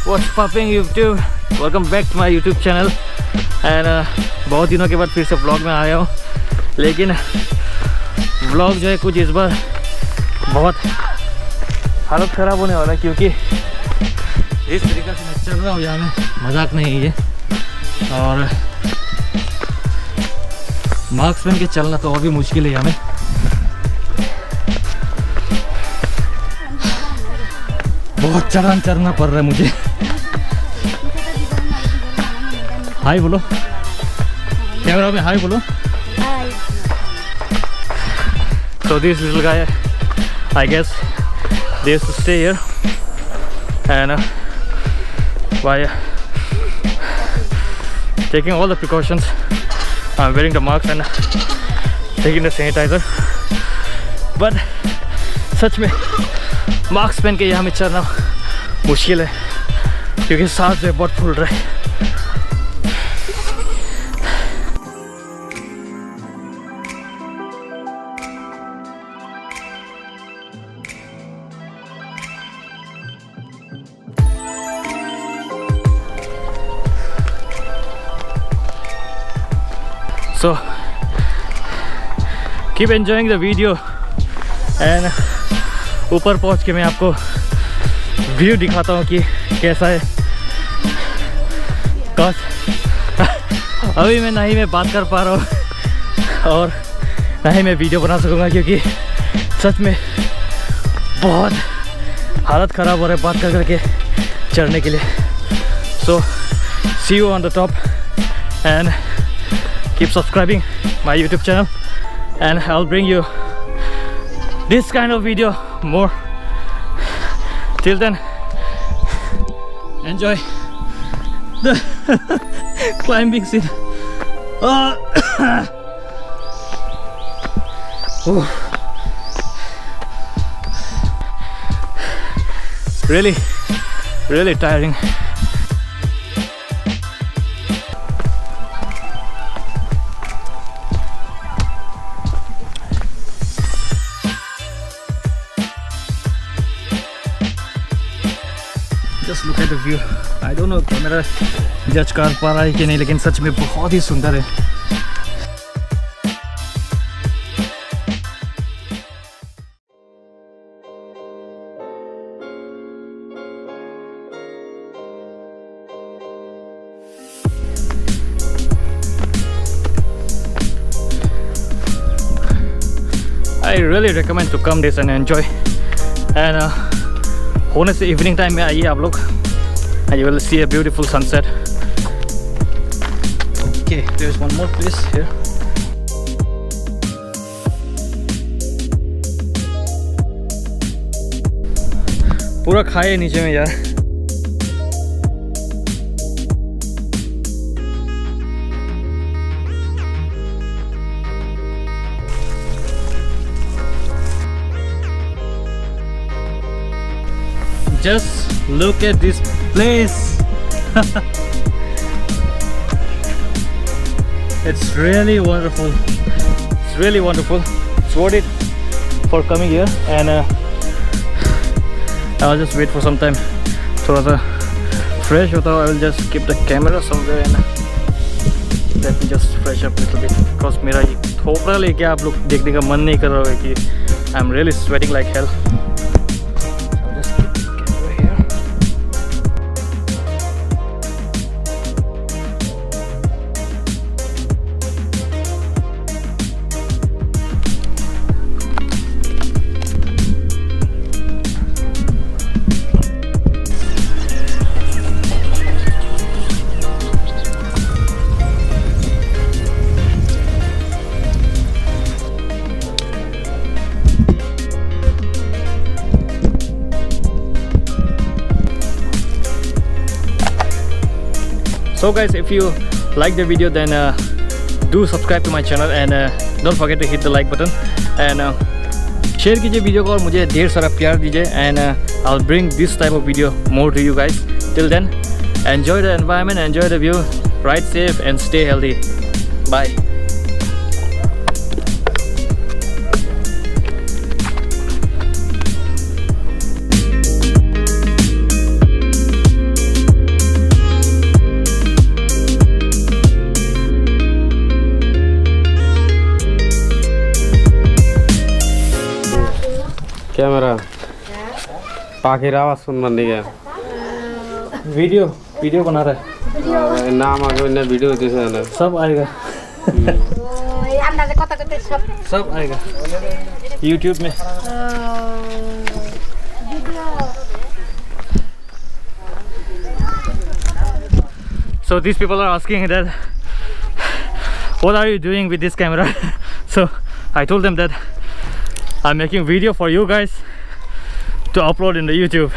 What's popping YouTube? Welcome back to my YouTube channel. And बहुत दिनों के बाद फिर से व्लॉग में आया हूँ, लेकिन व्लॉग जो है कुछ इस बार बहुत हालत ख़राब होने वाला है, क्योंकि इस तरीके से मैं चल रहा हूँ यहाँ में, मजाक नहीं है ये। और मास्क पहन के चलना तो और भी मुश्किल है यहाँ में। बहुत चढ़ान चढ़ना पड़ रहा है मुझे। हाय बोलो, कैमरा में हाय बोलो। So this little guy, I guess they used to stay here, and by taking all the precautions, I'm wearing the mask and taking the sanitizer. But सच में मास्क पहन के यहाँ में चलना मुश्किल है, क्योंकि सांस जो है बहुत फूल रहा है। So keep enjoying the video, and ऊपर पहुंच के मैं आपको व्यू दिखाता हूँ कि कैसा है। काश अभी मैं नहीं मैं बात कर पा रहा हूँ और ना ही मैं वीडियो बना सकूँगा, क्योंकि सच में बहुत हालत ख़राब हो रहा है बात कर करके चढ़ने के लिए। So see you on the top, and keep subscribing my YouTube channel, and I'll bring you this kind of video more. Till then, enjoy the climbing scene. Oh. Really tiring. Just look at the view. I don't know camera जज कर पा रहा है कि नहीं, लेकिन सच में बहुत ही सुंदर है। I really recommend to come this and enjoy. And होने से इवनिंग टाइम में आइए आप लोग, and you will see a beautiful sunset. Okay, there is one more place here. पूरा खाए नीचे में यार। Just look at this place. It's really wonderful. It's really wonderful. It's worth it for coming here. And I'll just wait for some time. थोड़ा सा fresh होता हूँ. I will just keep the camera somewhere and let me just fresh up a little bit. Because मेरा ये थोपड़ा लेके आप लोग देखने का मन नहीं कर रहा है कि I'm really sweating like hell. So guys, if you like the video, then do subscribe to my channel, and don't forget to hit the like button, and share कीजिए वीडियो को और मुझे ढेर सारा प्यार दीजिए, and I'll bring this type of video more to you guys. Till then, enjoy the environment, enjoy the view, ride safe and stay healthy. Bye. Camera पाखिर आवाज सुनने दिया वीडियो बना रहा है नाम आगे इन्हें वीडियो जैसे ना सब आएगा सब आएगा YouTube में So these people are asking that what are you doing with this camera? So I told them that I'm making video for you guys to upload in the YouTube.